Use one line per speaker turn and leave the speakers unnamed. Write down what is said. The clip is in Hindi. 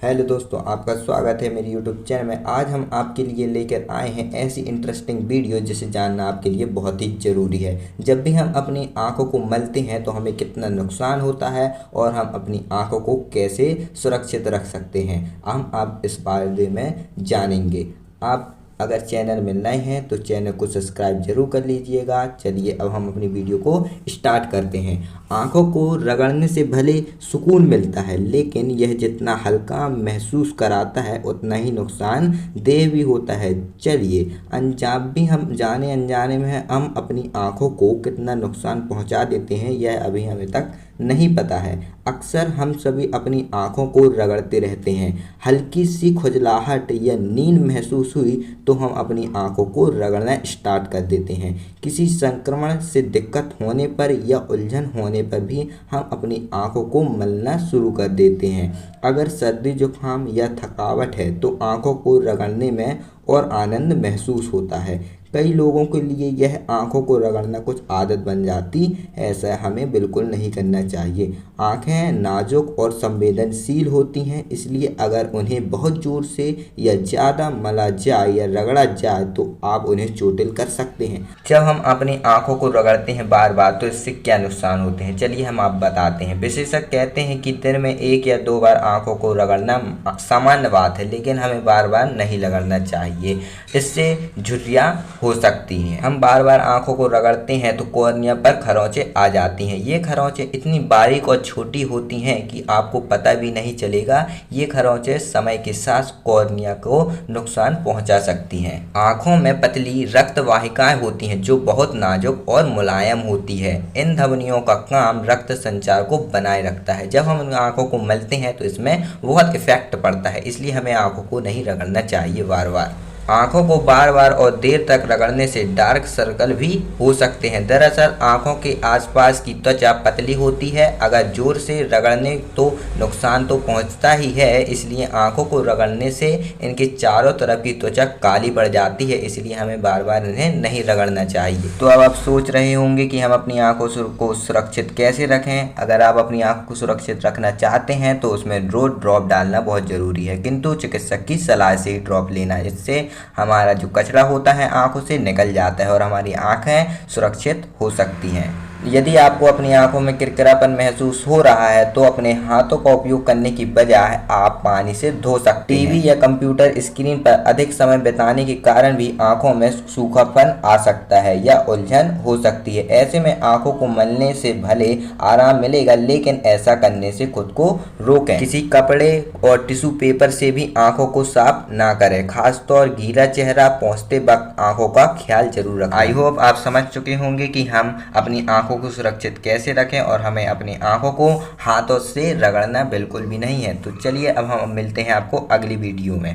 हेलो दोस्तों, आपका स्वागत है मेरे यूट्यूब चैनल में। आज हम आपके लिए लेकर आए हैं ऐसी इंटरेस्टिंग वीडियो जिसे जानना आपके लिए बहुत ही ज़रूरी है। जब भी हम अपनी आंखों को मलते हैं तो हमें कितना नुकसान होता है और हम अपनी आंखों को कैसे सुरक्षित रख सकते हैं, हम आप इस बारे में जानेंगे। आप अगर चैनल में नए हैं तो चैनल को सब्सक्राइब जरूर कर लीजिएगा। चलिए अब हम अपनी वीडियो को स्टार्ट करते हैं। आंखों को रगड़ने से भले सुकून मिलता है, लेकिन यह जितना हल्का महसूस कराता है उतना ही नुकसानदेह भी होता है। चलिए हम जाने अनजाने में हम अपनी आंखों को कितना नुकसान पहुंचा देते हैं यह अभी हमें तक नहीं पता है। अक्सर हम सभी अपनी आंखों को रगड़ते रहते हैं। हल्की सी खुजलाहट या नींद महसूस हुई तो हम अपनी आंखों को रगड़ना स्टार्ट कर देते हैं। किसी संक्रमण से दिक्कत होने पर या उलझन होने पर भी हम अपनी आंखों को मलना शुरू कर देते हैं। अगर सर्दी जुकाम या थकावट है तो आंखों को रगड़ने में और आनंद महसूस होता है। कई लोगों के लिए यह आंखों को रगड़ना कुछ आदत बन जाती है। ऐसा हमें बिल्कुल नहीं करना चाहिए। आंखें नाजुक और संवेदनशील होती हैं, इसलिए अगर उन्हें बहुत ज़ोर से या ज़्यादा मला जाए या रगड़ा जाए तो आप उन्हें चोटिल कर सकते हैं। जब हम अपनी आंखों को रगड़ते हैं बार बार तो इससे क्या नुकसान होते हैं, चलिए हम आप बताते हैं। विशेषज्ञ कहते हैं कि दिन में 1 या 2 बार आंखों को रगड़ना सामान्य बात है, लेकिन हमें बार बार नहीं रगड़ना चाहिए। इससे झुर्रियाँ हो सकती हैं। हम बार बार आंखों को रगड़ते हैं तो कॉर्निया पर खरोंचें आ जाती हैं। ये खरोंचें इतनी बारीक और छोटी होती हैं कि आपको पता भी नहीं चलेगा। ये खरोंचें समय के साथ कॉर्निया को नुकसान पहुंचा सकती हैं। आंखों में पतली रक्त वाहिकाएं होती हैं जो बहुत नाजुक और मुलायम होती है। इन धमनियों का काम रक्त संचार को बनाए रखता है। जब हम आंखों को मलते हैं तो इसमें बहुत इफेक्ट पड़ता है, इसलिए हमें आंखों को नहीं रगड़ना चाहिए बार बार। आंखों को बार बार और देर तक रगड़ने से डार्क सर्कल भी हो सकते हैं। दरअसल आंखों के आसपास की त्वचा पतली होती है। अगर जोर से रगड़ने तो नुकसान तो पहुंचता ही है, इसलिए आंखों को रगड़ने से इनके चारों तरफ की त्वचा काली पड़ जाती है, इसलिए हमें बार बार इन्हें नहीं रगड़ना चाहिए। तो अब आप सोच रहे होंगे कि हम अपनी आंखों को सुरक्षित कैसे रखें। अगर आप अपनी आंख को सुरक्षित रखना चाहते हैं तो उसमें रोज ड्रॉप डालना बहुत ज़रूरी है, किंतु चिकित्सक की सलाह से ही ड्रॉप लेना। इससे हमारा जो कचरा होता है आंखों से निकल जाता है और हमारी आंखें सुरक्षित हो सकती हैं। यदि आपको अपनी आंखों में किरकिरापन महसूस हो रहा है तो अपने हाथों का उपयोग करने की बजाय आप पानी से धो सकते हैं। टीवी या कंप्यूटर स्क्रीन पर अधिक समय बिताने के कारण भी आंखों में सूखापन आ सकता है या उलझन हो सकती है। ऐसे में आंखों को मलने से भले आराम मिलेगा, लेकिन ऐसा करने से खुद को रोकें। किसी कपड़े और टिश्यू पेपर से भी आंखों को साफ ना करें। खासतौर गीला चेहरा पहुँचते वक्त आंखों का ख्याल जरूर रखें। आई होप आप समझ चुके होंगे कि हम अपनी आंखों को सुरक्षित कैसे रखें और हमें अपनी आंखों को हाथों से रगड़ना बिल्कुल भी नहीं है। तो चलिए अब हम मिलते हैं आपको अगली वीडियो में।